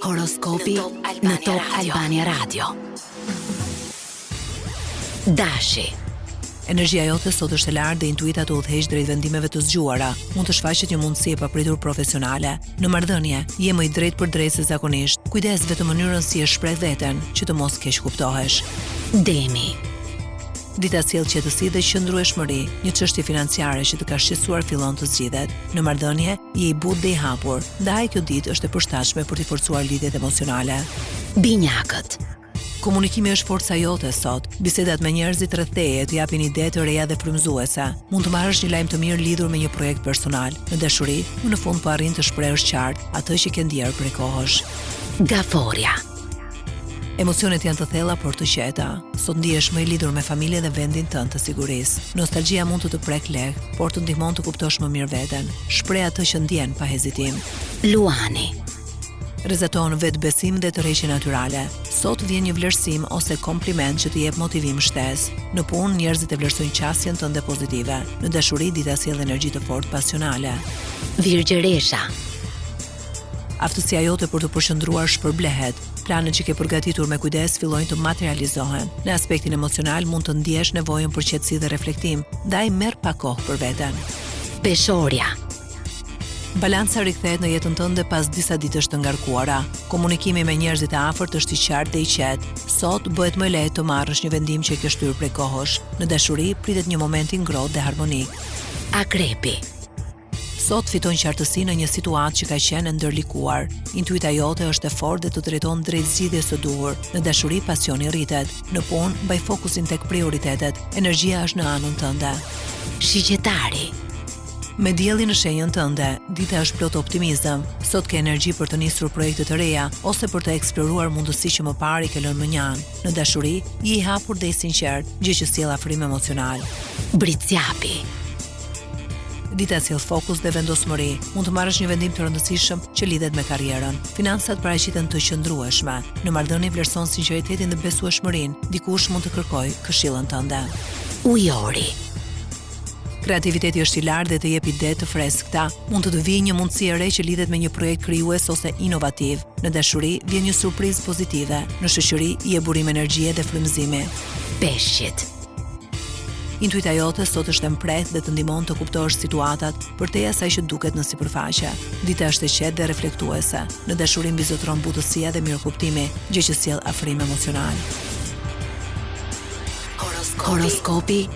Horoskopi në Top Albania Radio. Dashi. Energjia jote sot është e lartë dhe intuita të udhëheq drejt vendimeve të zgjuara. Mund të shfaqet një mundësi e papritur profesionale. Në marrëdhënie, je më i drejtë për drejtë se zakonisht. Kujdes vetëm mënyrën si e shpreh veten, që të mos keq kuptohesh. Demi. Dita sjell qetësi dhe qëndrueshmëri, një çështje financiare që të ka shqetësuar fillon të zgjidhet. Në marrëdhënie, je i butë dhe i hapur, ndaj kjo ditë është e përshtatshme për të forcuar lidhjet emocionale. Binjakët. Komunikimi është forca jote sot. Bisedat me njerëzit rreth teje të japin ide të reja dhe frymëzuese. Mund të marrësh një lajm të mirë lidhur me një projekt personal. Në dashuri, në fund po arrin të shprehësh qartë atë që ke ndjerë prej kohësh. Gaforia. Emocionet janë të thella por të qeta. Sot ndihesh më i lidhur me familjen dhe vendin tënd të sigurisë. Nostalgjia mund të prek lehtë, por të ndihmon të kuptosh më mirë veten. Shpreh atë që ndjen pa hezitim. Luani. Rrezaton vetbesim dhe tërheqje natyrale. Sot vjen një vlerësim ose kompliment që të jep motivim shtesë. Në punë, njerëzit e vlerësojnë qasjen tënde pozitive. Në dashuri, dita sjell energji të fortë pasionale. Virgjëresha. Aftësia jote për të përqendruar shpërblehet. Planet që ke përgatitur me kujdes fillojnë të materializohen. Në aspektin emocional mund të ndjesh nevojën për qetësi dhe reflektim, ndaj merr pak kohë për veten. Peshoria. Balanca rikthehet në jetën tënde pas disa ditësh të ngarkuara. Komunikimi me njerëzit e afërt është i qartë dhe i qetë. Sot bëhet më lehtë të marrësh një vendim që ke shtyr prej kohësh. Në dashuri pritet një moment i ngrohtë dhe harmonik. Akrepi. Sot fiton qartësi në një situatë që ka qenë ndërlikuar. Intuita jote është e fortë dhe të drejton drejt zgjidhjes së duhur. Në dashuri pasioni rritet. Në punë mbaj fokusin tek prioritetet. Energjia është në anën tënde. Shigjetari. Me diellin në shenjën tënde, dita është plot optimizëm. Sot ke energji për të nisur projekte të reja ose për të eksploruar mundësi që më parë i ke lënë më njan. Në dashuri, je i hapur dhe i sinqert, gjë që sjell afrim emocional. Bricjapi. Dita sjell fokus dhe vendosmëri. Mund të marrësh një vendim të rëndësishëm që lidhet me karrierën. Financat paraqiten të qëndrueshme. Në marrëdhënie vlerëson sinqeritetin dhe besueshmërinë. Dikush mund të kërkojë këshillën tënde. Ujori. Kreativiteti është i lartë dhe të jep ide të freskëta. Mund të vijë një mundësi e re që lidhet me një projekt krijues ose inovativ. Në dashuri vjen një surprizë pozitive. Në shoqëri je burim energjie dhe frymëzimi. Peshqit. Intuita jote sot është e mprehtë dhe të ndihmon të kuptosh situatat përtej asaj që duket në sipërfaqe. Dita është e qetë dhe reflektuese. Në dashuri mbizotron butësia dhe mirëkuptimi, gjë që sjell afrim emocional. Horoskopi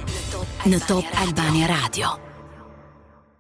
në Top Albania Radio.